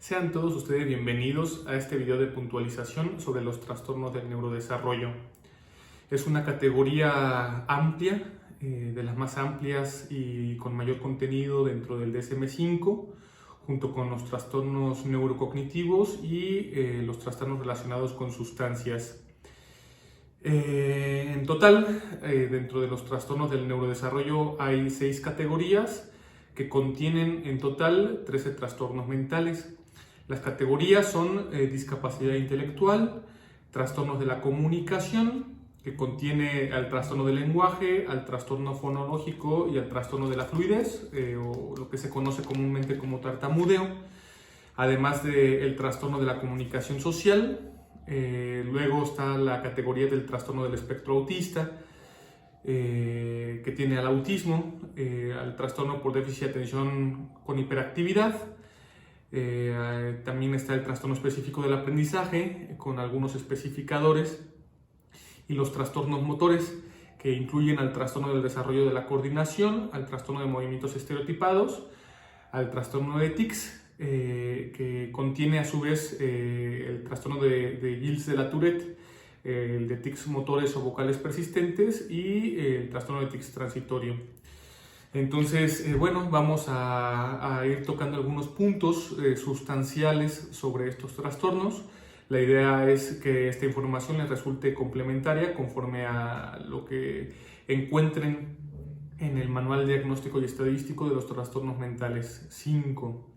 Sean todos ustedes bienvenidos a este video de puntualización sobre los trastornos del neurodesarrollo. Es una categoría amplia, de las más amplias y con mayor contenido dentro del DSM-5, junto con los trastornos neurocognitivos y los trastornos relacionados con sustancias. En total, dentro de los trastornos del neurodesarrollo hay 6 categorías que contienen en total 13 trastornos mentales. Las categorías son discapacidad intelectual, trastornos de la comunicación, que contiene al trastorno del lenguaje, al trastorno fonológico y al trastorno de la fluidez, o lo que se conoce comúnmente como tartamudeo, además del trastorno de la comunicación social. Luego está la categoría del trastorno del espectro autista, que tiene al autismo, al trastorno por déficit de atención con hiperactividad. También está el trastorno específico del aprendizaje, con algunos especificadores, y los trastornos motores, que incluyen al trastorno del desarrollo de la coordinación, al trastorno de movimientos estereotipados, al trastorno de tics, que contiene a su vez el trastorno de Gilles de la Tourette, el de tics motores o vocales persistentes y el trastorno de tics transitorio. Entonces, bueno, vamos a ir tocando algunos puntos sustanciales sobre estos trastornos. La idea es que esta información les resulte complementaria conforme a lo que encuentren en el Manual Diagnóstico y Estadístico de los Trastornos Mentales 5.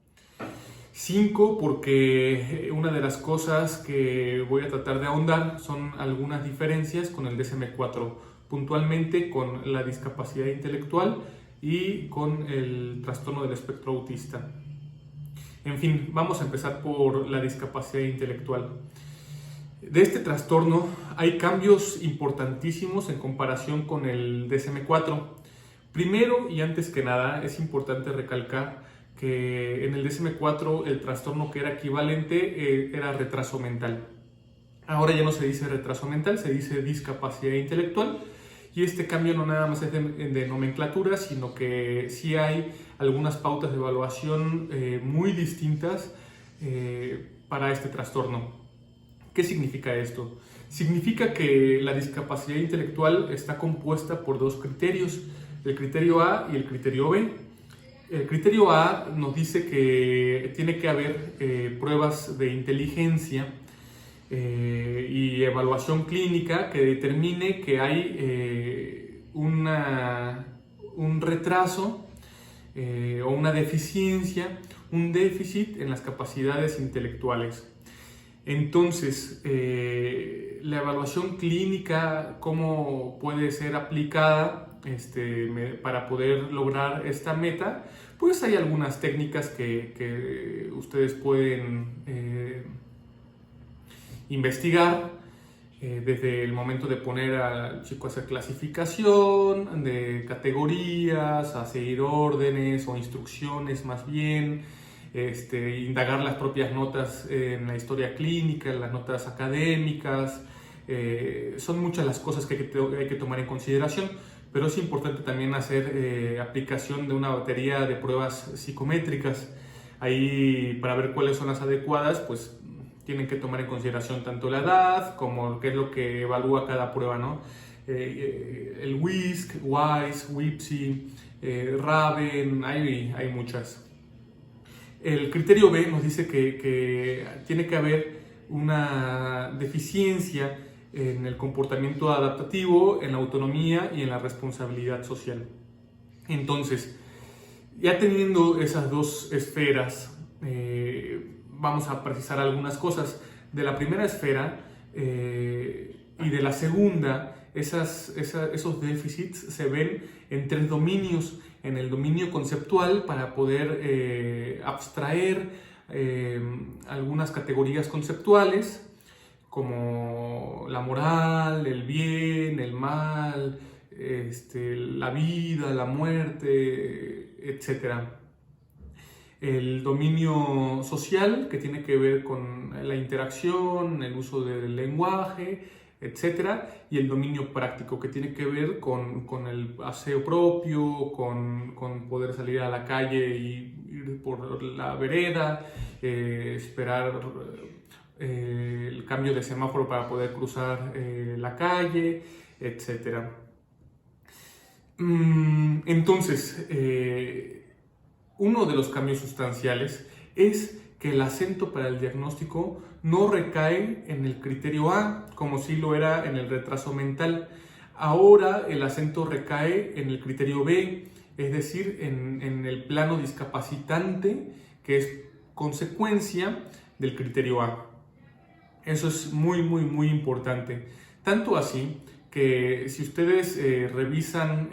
5 porque una de las cosas que voy a tratar de ahondar son algunas diferencias con el DSM-4, puntualmente con la discapacidad intelectual y con el trastorno del espectro autista. En fin, vamos a empezar por la discapacidad intelectual. De este trastorno hay cambios importantísimos en comparación con el DSM-4. Primero y antes que nada es importante recalcar que en el DSM-4 el trastorno que era equivalente era retraso mental. Ahora ya no se dice retraso mental, se dice discapacidad intelectual. Y este cambio no nada más es de nomenclatura, sino que sí hay algunas pautas de evaluación muy distintas para este trastorno. ¿Qué significa esto? Significa que la discapacidad intelectual está compuesta por 2 criterios, el criterio A y el criterio B. El criterio A nos dice que tiene que haber pruebas de inteligencia y evaluación clínica que determine que hay un retraso o una deficiencia, un déficit en las capacidades intelectuales. Entonces, la evaluación clínica, ¿cómo puede ser aplicada para poder lograr esta meta? Pues hay algunas técnicas que ustedes pueden investigar, desde el momento de poner al chico a hacer clasificación de categorías, a seguir órdenes o instrucciones más bien, indagar las propias notas en la historia clínica, en las notas académicas. Son muchas las cosas que hay que tomar en consideración, pero es importante también hacer aplicación de una batería de pruebas psicométricas. Ahí, para ver cuáles son las adecuadas, pues tienen que tomar en consideración tanto la edad como qué es lo que evalúa cada prueba, ¿no? El WISC, WISE, WIPSI, RAVEN, hay muchas. El criterio B nos dice que tiene que haber una deficiencia en el comportamiento adaptativo, en la autonomía y en la responsabilidad social. Entonces, ya teniendo esas 2 esferas, vamos a precisar algunas cosas. De la primera esfera y de la segunda, esos déficits se ven en 3 dominios. En el dominio conceptual, para poder abstraer algunas categorías conceptuales, como la moral, el bien, el mal, la vida, la muerte, etc. El dominio social, que tiene que ver con la interacción, el uso del lenguaje, etcétera, y el dominio práctico, que tiene que ver con el aseo propio, con poder salir a la calle y ir por la vereda, esperar el cambio de semáforo para poder cruzar la calle, etcétera. Entonces, uno de los cambios sustanciales es que el acento para el diagnóstico no recae en el criterio A, como sí lo era en el retraso mental. Ahora el acento recae en el criterio B, es decir, en el plano discapacitante, que es consecuencia del criterio A. Eso es muy, muy, muy importante. Tanto así que si ustedes revisan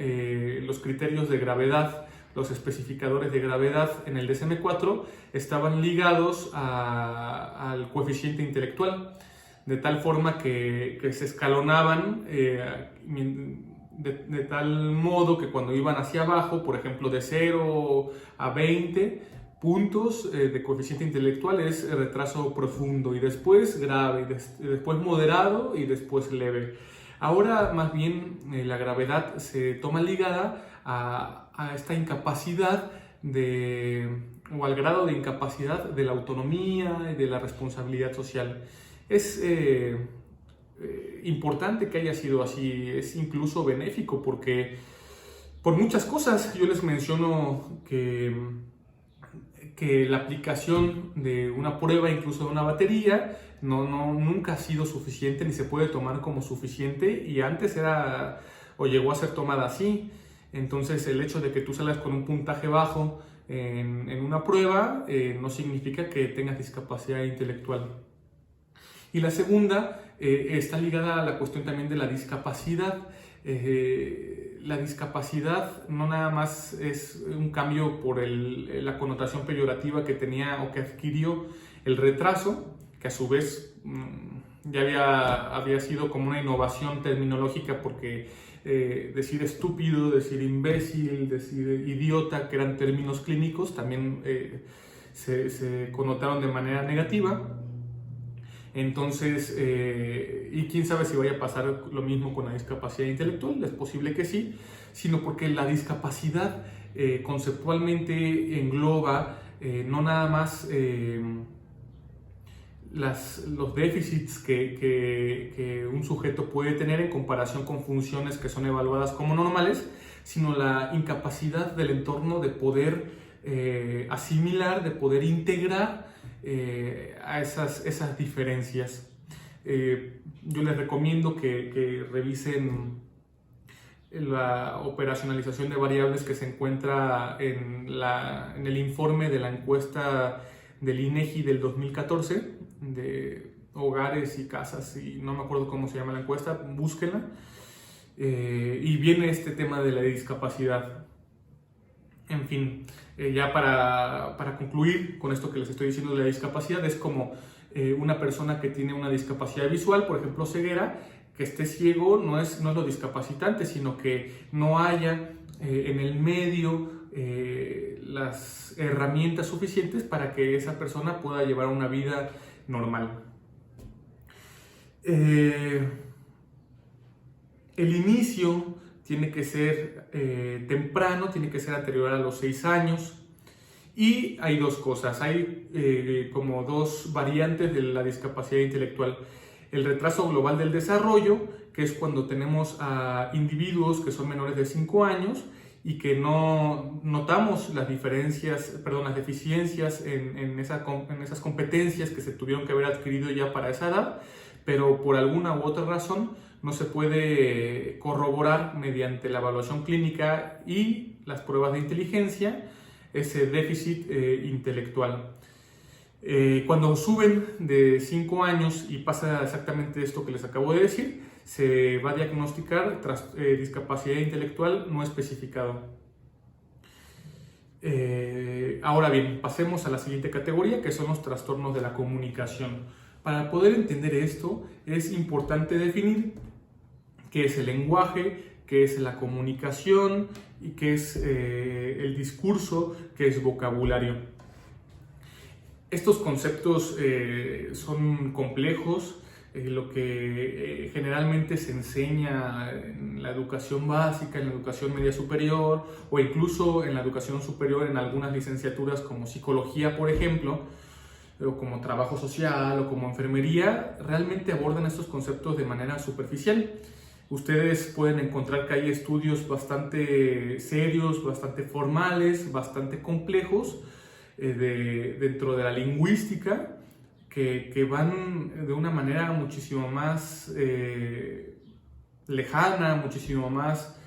los criterios de gravedad, los especificadores de gravedad en el DSM-4 estaban ligados al coeficiente intelectual, de tal forma que se escalonaban de tal modo que cuando iban hacia abajo, por ejemplo de 0 a 20 puntos de coeficiente intelectual es retraso profundo, y después grave, y después moderado y después leve. Ahora más bien la gravedad se toma ligada a esta incapacidad o al grado de incapacidad de la autonomía y de la responsabilidad social. Es importante que haya sido así, es incluso benéfico porque por muchas cosas. Yo les menciono que la aplicación de una prueba, incluso de una batería, nunca ha sido suficiente ni se puede tomar como suficiente, y antes era o llegó a ser tomada así. Entonces el hecho de que tú salgas con un puntaje bajo en una prueba no significa que tengas discapacidad intelectual. Y la segunda está ligada a la cuestión también de la discapacidad. La discapacidad no nada más es un cambio por la connotación peyorativa que tenía o que adquirió el retraso, que a su vez ya había sido como una innovación terminológica, porque decir estúpido, decir imbécil, decir idiota, que eran términos clínicos, también se connotaron de manera negativa. Entonces, y quién sabe si vaya a pasar lo mismo con la discapacidad intelectual. Es posible que sí, sino porque la discapacidad conceptualmente engloba no nada más los déficits que un sujeto puede tener en comparación con funciones que son evaluadas como normales, sino la incapacidad del entorno de poder asimilar, de poder integrar a esas diferencias. Yo les recomiendo que revisen la operacionalización de variables que se encuentra en el informe de la encuesta del INEGI del 2014 de hogares y casas, y no me acuerdo cómo se llama la encuesta, búsquenla. Y viene este tema de la discapacidad. En fin, ya para concluir con esto que les estoy diciendo de la discapacidad, es como una persona que tiene una discapacidad visual, por ejemplo ceguera, que esté ciego no es lo discapacitante, sino que no haya en el medio las herramientas suficientes para que esa persona pueda llevar una vida normal. El inicio tiene que ser temprano, tiene que ser anterior a los 6 años. Y hay dos cosas, hay como dos variantes de la discapacidad intelectual. El retraso global del desarrollo, que es cuando tenemos a individuos que son menores de 5 años y que no notamos las deficiencias en esas competencias que se tuvieron que haber adquirido ya para esa edad, pero por alguna u otra razón no se puede corroborar mediante la evaluación clínica y las pruebas de inteligencia ese déficit intelectual. Cuando suben de 5 años y pasa exactamente esto que les acabo de decir, se va a diagnosticar discapacidad intelectual no especificado. Ahora bien, pasemos a la siguiente categoría, que son los trastornos de la comunicación. Para poder entender esto, es importante definir qué es el lenguaje, qué es la comunicación y qué es el discurso, qué es vocabulario. Estos conceptos son complejos, lo que generalmente se enseña en la educación básica, en la educación media superior o incluso en la educación superior en algunas licenciaturas como psicología, por ejemplo, o como trabajo social o como enfermería, realmente abordan estos conceptos de manera superficial. Ustedes pueden encontrar que hay estudios bastante serios, bastante formales, bastante complejos dentro de la lingüística, que van de una manera muchísimo más lejana, muchísimo más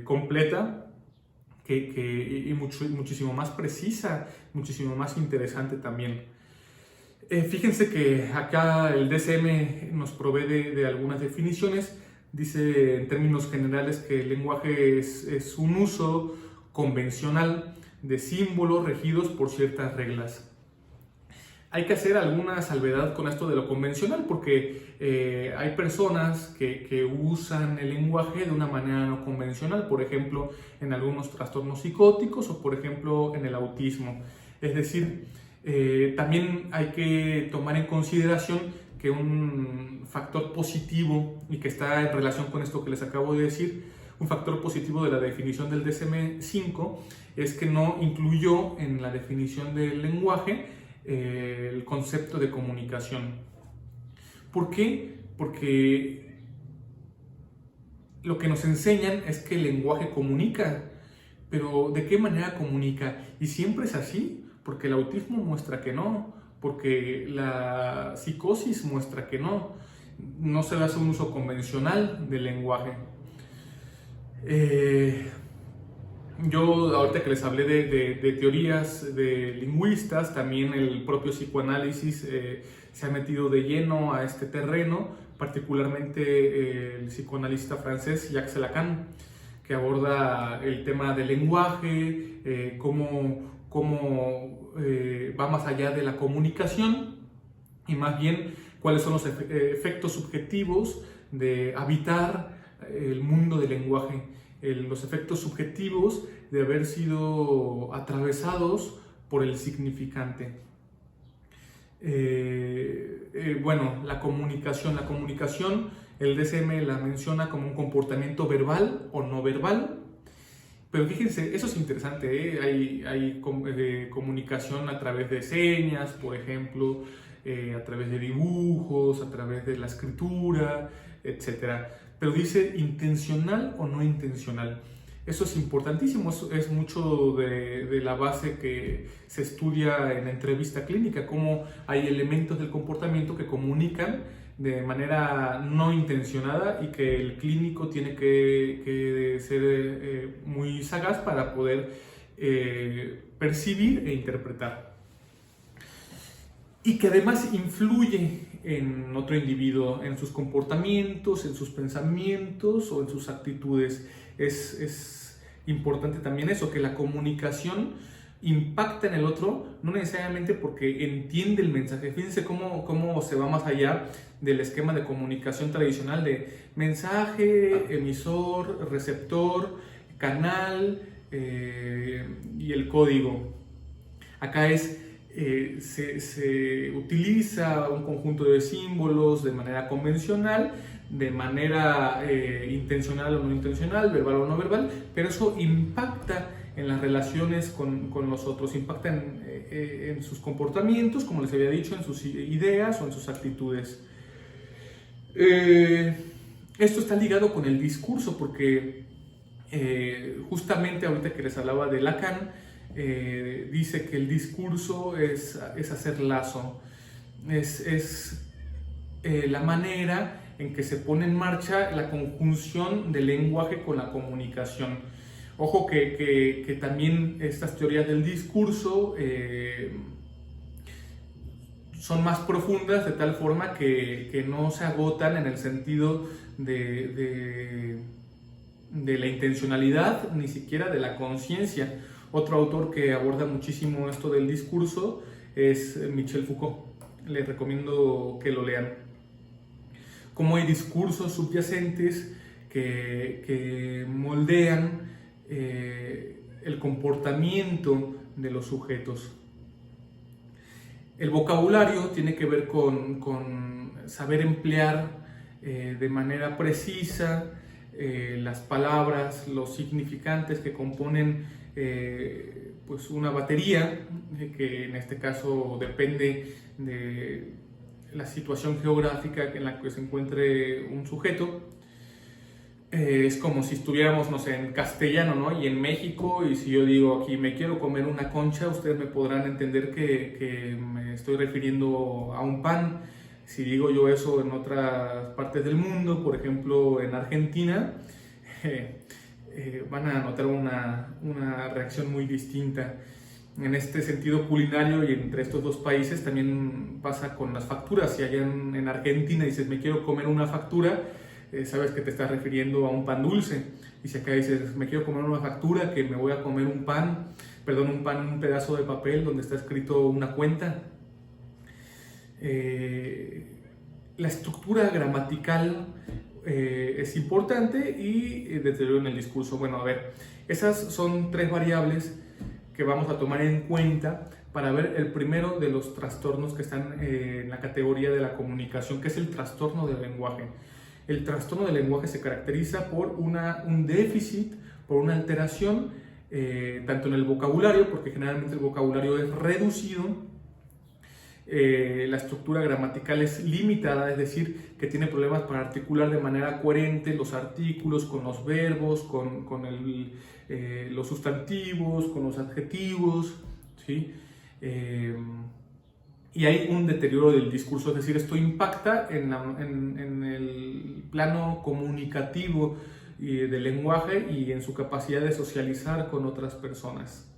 completa y muchísimo más precisa, muchísimo más interesante también. Fíjense que acá el DSM nos provee de algunas definiciones. Dice en términos generales que el lenguaje es un uso convencional de símbolos regidos por ciertas reglas. Hay que hacer alguna salvedad con esto de lo convencional porque hay personas que usan el lenguaje de una manera no convencional, por ejemplo, en algunos trastornos psicóticos o por ejemplo en el autismo. Es decir, también hay que tomar en consideración que un factor positivo y que está en relación con esto que les acabo de decir, un factor positivo de la definición del DSM-5 es que no incluyó en la definición del lenguaje el concepto de comunicación. ¿Por qué? Porque lo que nos enseñan es que el lenguaje comunica, pero ¿de qué manera comunica? Y siempre es así, porque el autismo muestra que no, porque la psicosis muestra que no se hace un uso convencional del lenguaje. Yo ahorita que les hablé de teorías de lingüistas, también el propio psicoanálisis se ha metido de lleno a este terreno, particularmente el psicoanalista francés Jacques Lacan, que aborda el tema del lenguaje, cómo va más allá de la comunicación y más bien cuáles son los efectos subjetivos de habitar el mundo del lenguaje, los efectos subjetivos de haber sido atravesados por el significante. Bueno, la comunicación, el DSM la menciona como un comportamiento verbal o no verbal, pero fíjense, eso es interesante, hay comunicación a través de señas, por ejemplo, a través de dibujos, a través de la escritura, etc. Pero dice intencional o no intencional. Eso es importantísimo, eso es mucho de la base que se estudia en la entrevista clínica, cómo hay elementos del comportamiento que comunican de manera no intencionada y que el clínico tiene que ser muy sagaz para poder percibir e interpretar. Y que además influye en otro individuo, en sus comportamientos, en sus pensamientos o en sus actitudes. Es importante también eso, que la comunicación impacta en el otro, no necesariamente porque entiende el mensaje. Fíjense cómo se va más allá del esquema de comunicación tradicional de mensaje, emisor, receptor, canal y el código. Acá se utiliza un conjunto de símbolos de manera convencional, de manera intencional o no intencional, verbal o no verbal, pero eso impacta en las relaciones con los otros, impacta en sus comportamientos, como les había dicho, en sus ideas o en sus actitudes. Esto está ligado con el discurso porque justamente ahorita que les hablaba de Lacan, dice que el discurso es hacer lazo, es la manera en que se pone en marcha la conjunción del lenguaje con la comunicación. Ojo que también estas teorías del discurso son más profundas de tal forma que no se agotan en el sentido de la intencionalidad, ni siquiera de la conciencia. Otro autor que aborda muchísimo esto del discurso es Michel Foucault. Les recomiendo que lo lean. Cómo hay discursos subyacentes que moldean el comportamiento de los sujetos. El vocabulario tiene que ver con saber emplear de manera precisa las palabras, los significantes que componen pues una batería, que en este caso depende de la situación geográfica en la que se encuentre un sujeto. Es como si estuviéramos, no sé, en castellano, ¿no? Y en México, y si yo digo aquí me quiero comer una concha, ustedes me podrán entender que me estoy refiriendo a un pan. Si digo yo eso en otras partes del mundo, por ejemplo en Argentina, van a notar una reacción muy distinta. En este sentido culinario y entre estos dos países también pasa con las facturas. Si allá en Argentina dices me quiero comer una factura, sabes que te estás refiriendo a un pan dulce. Y si acá dices me quiero comer una factura, que me voy a comer un pedazo de papel donde está escrito una cuenta. La estructura gramatical es importante y deterioro en el discurso. Bueno, a ver, esas son 3 variables que vamos a tomar en cuenta para ver el primero de los trastornos que están en la categoría de la comunicación, que es el trastorno del lenguaje. El trastorno del lenguaje se caracteriza por un déficit, por una alteración, tanto en el vocabulario, porque generalmente el vocabulario es reducido, la estructura gramatical es limitada, es decir, que tiene problemas para articular de manera coherente los artículos con los verbos, con los sustantivos, con los adjetivos, ¿sí? Y hay un deterioro del discurso, es decir, esto impacta en el plano comunicativo del lenguaje y en su capacidad de socializar con otras personas.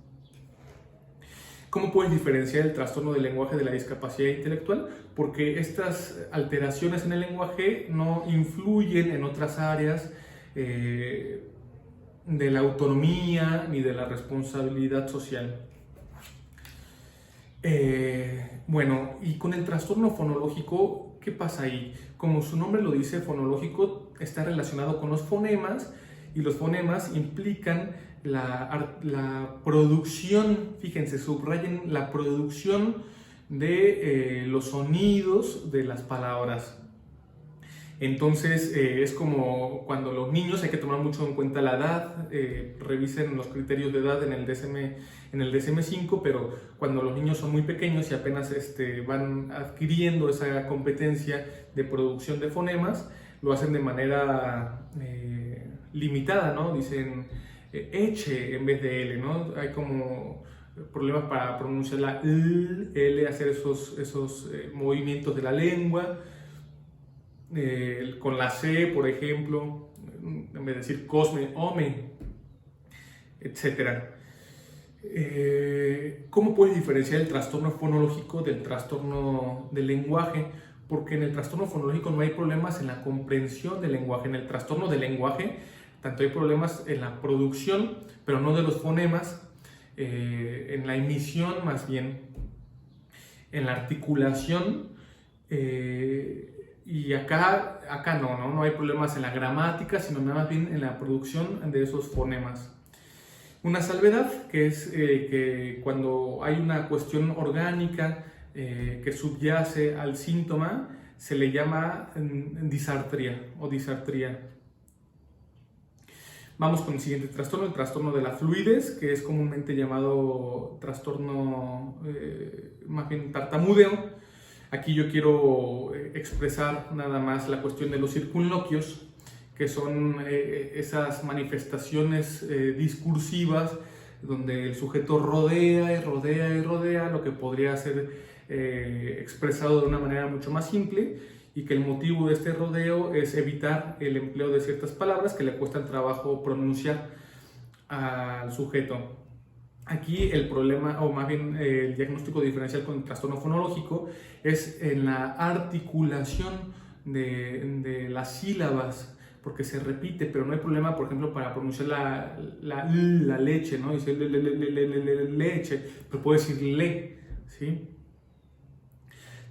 ¿Cómo puedes diferenciar el trastorno del lenguaje de la discapacidad intelectual? Porque estas alteraciones en el lenguaje no influyen en otras áreas de la autonomía ni de la responsabilidad social. Bueno, y con el trastorno fonológico, ¿qué pasa ahí? Como su nombre lo dice, fonológico está relacionado con los fonemas, y los fonemas implican la producción, fíjense, subrayen la producción de los sonidos de las palabras. Entonces es como cuando los niños, hay que tomar mucho en cuenta la edad, revisen los criterios de edad en el DSM-5, pero cuando los niños son muy pequeños y apenas van adquiriendo esa competencia de producción de fonemas, lo hacen de manera limitada, ¿no? Dicen eche en vez de L, ¿no? Hay como problemas para pronunciar la L, hacer esos movimientos de la lengua. Con la C, por ejemplo, en vez de decir cosme, ome, etc. ¿Cómo puedes diferenciar el trastorno fonológico del trastorno del lenguaje? Porque en el trastorno fonológico no hay problemas en la comprensión del lenguaje. En el trastorno del lenguaje, tanto hay problemas en la producción, pero no de los fonemas, en la emisión más bien, en la articulación, y acá no hay problemas en la gramática, sino más bien en la producción de esos fonemas. Una salvedad, que es que cuando hay una cuestión orgánica que subyace al síntoma, se le llama disartría o disartría. Vamos con el siguiente trastorno, el trastorno de la fluidez, que es comúnmente llamado trastorno, más bien tartamudeo. Aquí yo quiero expresar nada más la cuestión de los circunloquios, que son esas manifestaciones discursivas donde el sujeto rodea y rodea y rodea lo que podría ser expresado de una manera mucho más simple, y que el motivo de este rodeo es evitar el empleo de ciertas palabras que le cuestan trabajo pronunciar al sujeto. Aquí el problema, o más bien el diagnóstico diferencial con el trastorno fonológico, es en la articulación de las sílabas, porque se repite, pero no hay problema, por ejemplo, para pronunciar la leche, ¿no? Dice leche, pero puede decir le, ¿sí?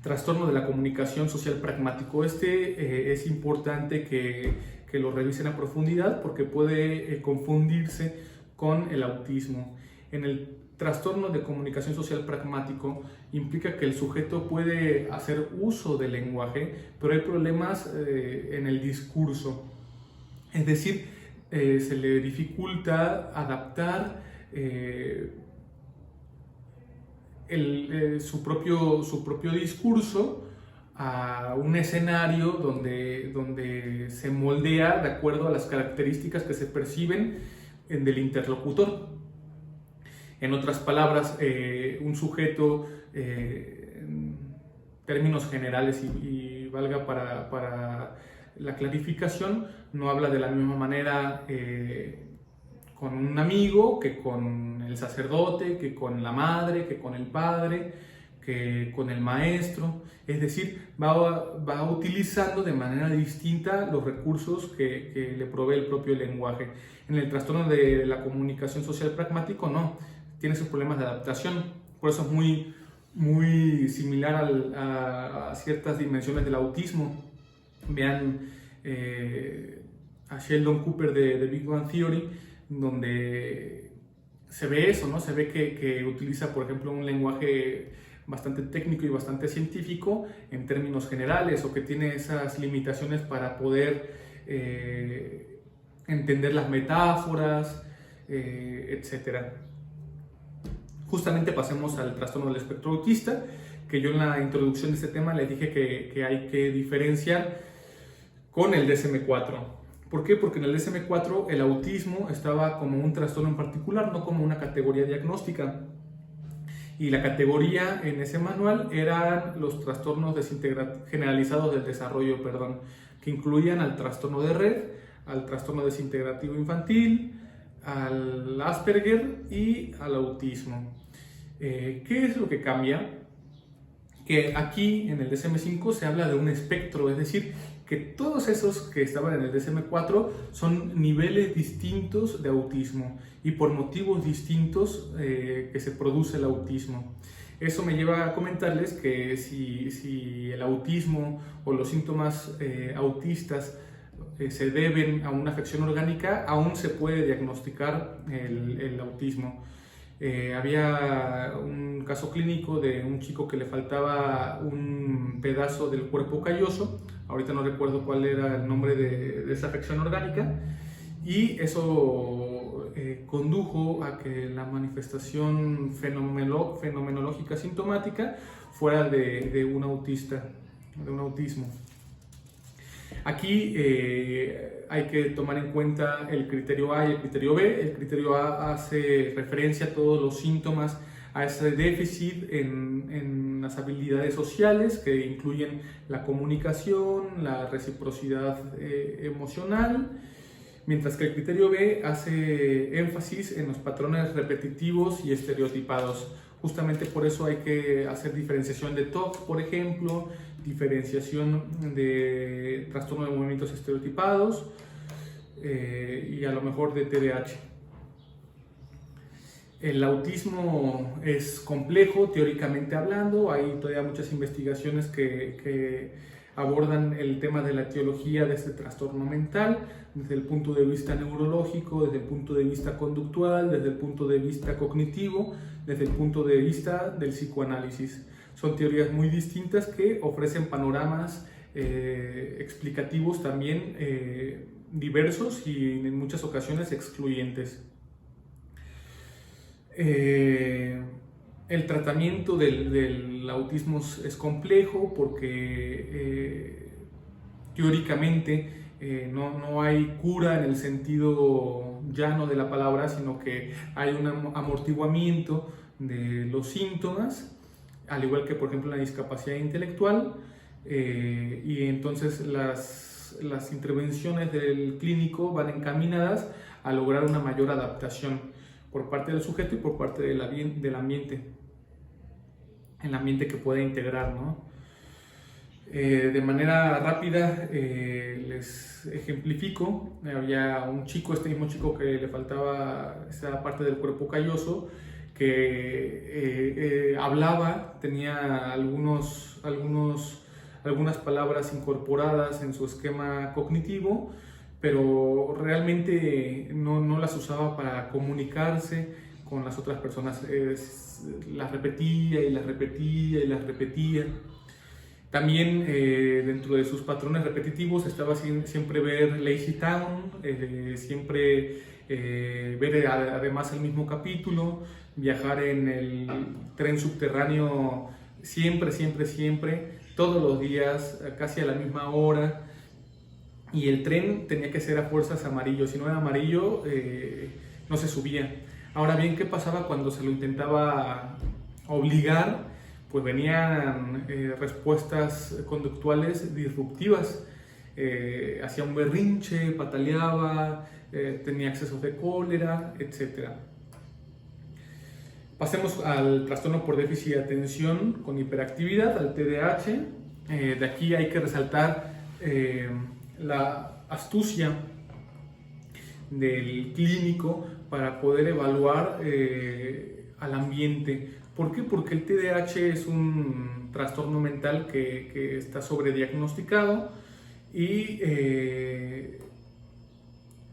Trastorno de la comunicación social pragmático. Es importante que lo revisen a profundidad porque puede confundirse con el autismo. En el trastorno de comunicación social pragmático implica que el sujeto puede hacer uso del lenguaje, pero hay problemas en el discurso. Es decir, se le dificulta adaptar su propio discurso a un escenario donde se moldea de acuerdo a las características que se perciben del interlocutor. En otras palabras, un sujeto, en términos generales y valga para la clarificación, no habla de la misma manera con un amigo que con el sacerdote, que con la madre, que con el padre, que con el maestro. Es decir, va utilizando de manera distinta los recursos que le provee el propio lenguaje. En el trastorno de la comunicación social pragmático no, tiene sus problemas de adaptación, por eso es muy similar a ciertas dimensiones del autismo. Vean a Sheldon Cooper de Big Bang Theory, donde se ve eso, ¿no? Se ve que utiliza, por ejemplo, un lenguaje bastante técnico y bastante científico en términos generales, o que tiene esas limitaciones para poder entender las metáforas, etc. Justamente pasemos al trastorno del espectro autista, que yo en la introducción de este tema les dije que hay que diferenciar con el DSM-4. ¿Por qué? Porque en el DSM-4 el autismo estaba como un trastorno en particular, no como una categoría diagnóstica. Y la categoría en ese manual eran los trastornos generalizados del desarrollo, que incluían al trastorno de red, al trastorno desintegrativo infantil, al Asperger y al autismo. ¿Qué es lo que cambia? Que aquí en el DSM-5 se habla de un espectro, es decir, que todos esos que estaban en el DSM-4 son niveles distintos de autismo y por motivos distintos que se produce el autismo. Eso me lleva a comentarles que si el autismo o los síntomas autistas se deben a una afección orgánica, aún se puede diagnosticar el autismo. Había un caso clínico de un chico que le faltaba un pedazo del cuerpo calloso, ahorita no recuerdo cuál era el nombre de esa afección orgánica, y eso condujo a que la manifestación fenomenológica sintomática fuera de un autista, de un autismo. Aquí hay que tomar en cuenta el criterio A y el criterio B. El criterio A hace referencia a todos los síntomas, a ese déficit en las habilidades sociales que incluyen la comunicación, la reciprocidad emocional, mientras que el criterio B hace énfasis en los patrones repetitivos y estereotipados. Justamente por eso hay que hacer diferenciación de TOC, por ejemplo, diferenciación de trastorno de movimientos estereotipados y a lo mejor de TDAH. El autismo es complejo teóricamente hablando, hay todavía muchas investigaciones que abordan el tema de la etiología de este trastorno mental desde el punto de vista neurológico, desde el punto de vista conductual, desde el punto de vista cognitivo, desde el punto de vista del psicoanálisis. Son teorías muy distintas que ofrecen panoramas explicativos también diversos y en muchas ocasiones excluyentes. El tratamiento del autismo es complejo porque teóricamente no hay cura en el sentido llano de la palabra, sino que hay un amortiguamiento de los síntomas, al igual que por ejemplo la discapacidad intelectual, y entonces las intervenciones del clínico van encaminadas a lograr una mayor adaptación por parte del sujeto y por parte del ambiente, el ambiente que puede integrar, ¿no? De manera rápida les ejemplifico. Había un chico, este mismo chico que le faltaba esa parte del cuerpo calloso, que hablaba, tenía algunas palabras incorporadas en su esquema cognitivo, pero realmente no las usaba para comunicarse con las otras personas. Las repetía y las repetía y las repetía. También dentro de sus patrones repetitivos estaba siempre ver Lazy Town, siempre ver además el mismo capítulo, viajar en el tren subterráneo siempre, todos los días, casi a la misma hora. Y el tren tenía que ser a fuerzas amarillo, si no era amarillo no se subía. Ahora bien, ¿qué pasaba cuando se lo intentaba obligar? Pues venían respuestas conductuales disruptivas. Hacía un berrinche, pataleaba, tenía excesos de cólera, etc. Pasemos al trastorno por déficit de atención con hiperactividad, al TDAH. De aquí hay que resaltar la astucia del clínico para poder evaluar al ambiente. ¿Por qué? Porque el TDAH es un trastorno mental que está sobrediagnosticado y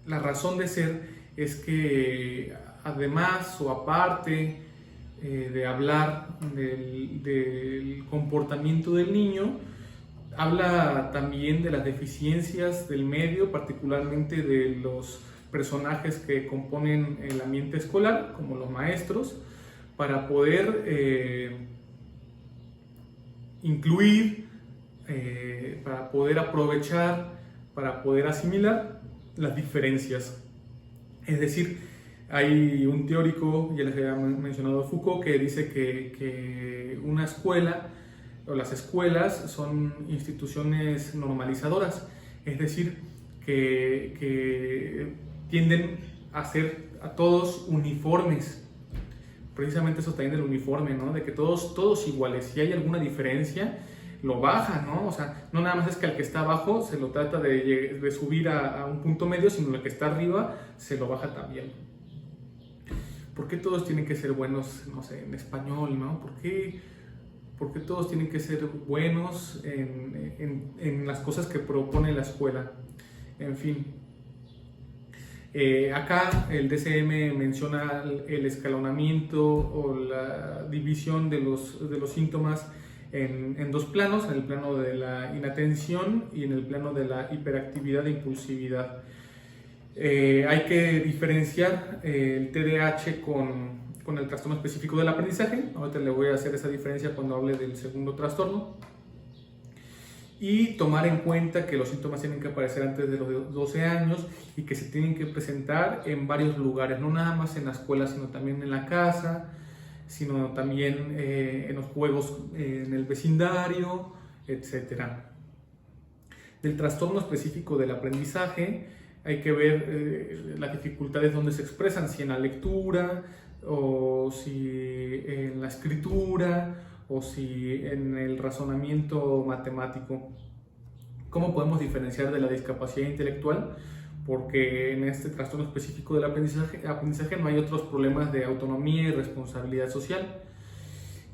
la razón de ser es que además o aparte de hablar del comportamiento del niño, habla también de las deficiencias del medio, particularmente de los personajes que componen el ambiente escolar, como los maestros, para poder incluir, para poder aprovechar, para poder asimilar las diferencias. Es decir, hay un teórico, ya les había mencionado Foucault, que dice que una escuela o las escuelas son instituciones normalizadoras, es decir, que tienden a ser a todos uniformes. Precisamente eso también del uniforme, ¿no? De que todos iguales. Si hay alguna diferencia, lo baja, ¿no? O sea, no nada más es que al que está abajo se lo trata de subir a un punto medio, sino al que está arriba se lo baja también. ¿Por qué todos tienen que ser buenos, no sé, en español, ¿no? ¿Por qué todos tienen que ser buenos en las cosas que propone la escuela? En fin. Acá el DSM menciona el escalonamiento o la división de los síntomas en dos planos, en el plano de la inatención y en el plano de la hiperactividad e impulsividad. Hay que diferenciar el TDAH con el trastorno específico del aprendizaje. Ahorita le voy a hacer esa diferencia cuando hable del segundo trastorno. Y tomar en cuenta que los síntomas tienen que aparecer antes de los 12 años y que se tienen que presentar en varios lugares, no nada más en la escuela, sino también en la casa, sino también en los juegos en el vecindario, etc. Del trastorno específico del aprendizaje hay que ver las dificultades donde se expresan, si en la lectura, o si en la escritura, o si en el razonamiento matemático. ¿Cómo podemos diferenciar de la discapacidad intelectual? Porque en este trastorno específico del aprendizaje no hay otros problemas de autonomía y responsabilidad social.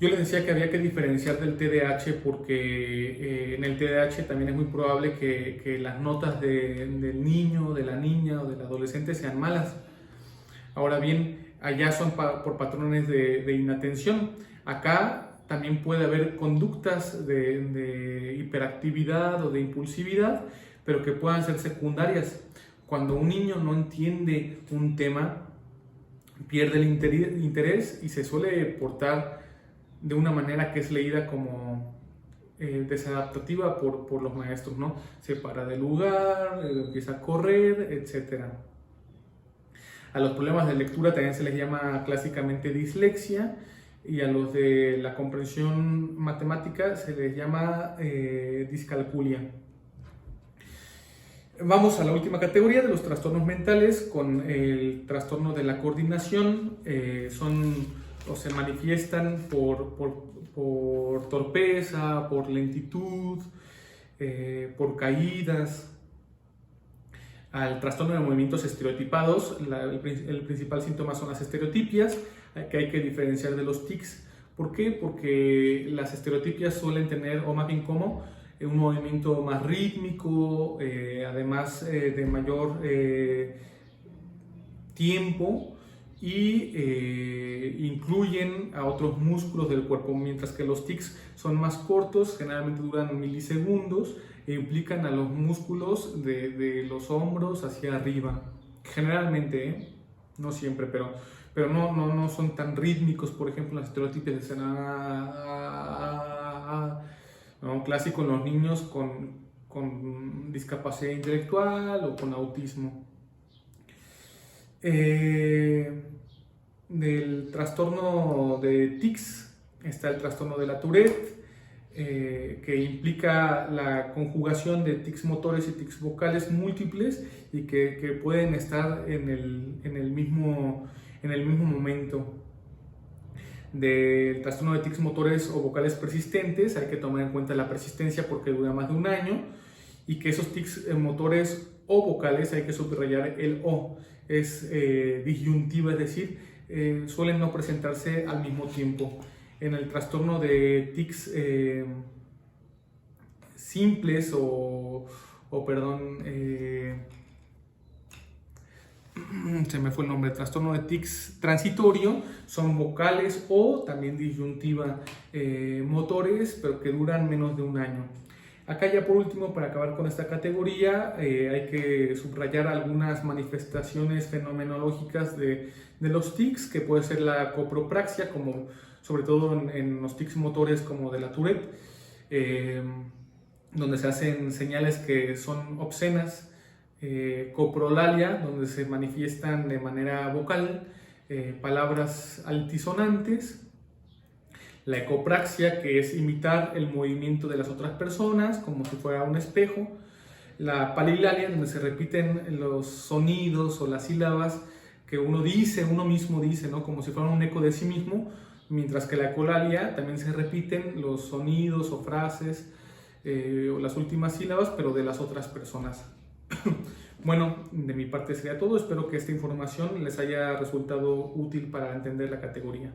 Yo les decía que había que diferenciar del TDAH porque en el TDAH también es muy probable que las notas del niño, de la niña o del adolescente sean malas. Ahora bien, allá son por patrones de inatención. Acá también puede haber conductas de hiperactividad o de impulsividad, pero que puedan ser secundarias. Cuando un niño no entiende un tema, pierde el interés y se suele portar de una manera que es leída como desadaptativa por los maestros, ¿no? Se para del lugar, empieza a correr, etc. A los problemas de lectura también se les llama clásicamente dislexia, y a los de la comprensión matemática se les llama discalculia. Vamos a la última categoría de los trastornos mentales con el trastorno de la coordinación. O se manifiestan por torpeza, por lentitud, por caídas. Al trastorno de movimientos estereotipados, el principal síntoma son las estereotipias, que hay que diferenciar de los tics. ¿Por qué? Porque las estereotipias suelen tener, o más bien como, un movimiento más rítmico, además de mayor tiempo, y incluyen a otros músculos del cuerpo, mientras que los tics son más cortos, generalmente duran milisegundos e implican a los músculos de los hombros hacia arriba. Generalmente, no siempre, pero no son tan rítmicos. Por ejemplo, las estereotipias de un clásico en los niños con discapacidad intelectual o con autismo. Del trastorno de tics está el trastorno de la Tourette, que implica la conjugación de tics motores y tics vocales múltiples y que pueden estar en el mismo momento. Del trastorno de tics motores o vocales persistentes hay que tomar en cuenta la persistencia porque dura más de un año, y que esos tics motores o vocales, hay que subrayar el O, es disyuntiva, es decir, suelen no presentarse al mismo tiempo. En el trastorno de tics simples se me fue el nombre, trastorno de tics transitorio, son vocales o también disyuntiva motores, pero que duran menos de un año. Acá ya por último, para acabar con esta categoría, hay que subrayar algunas manifestaciones fenomenológicas de los tics, que puede ser la copropraxia, como sobre todo en los tics motores como de la Tourette, donde se hacen señales que son obscenas, coprolalia, donde se manifiestan de manera vocal palabras altisonantes, la ecopraxia, que es imitar el movimiento de las otras personas como si fuera un espejo, la palilalia, donde se repiten los sonidos o las sílabas que uno mismo dice, ¿no? Como si fuera un eco de sí mismo, mientras que la ecolalia también se repiten los sonidos o frases o las últimas sílabas, pero de las otras personas. Bueno, de mi parte sería todo. Espero que esta información les haya resultado útil para entender la categoría.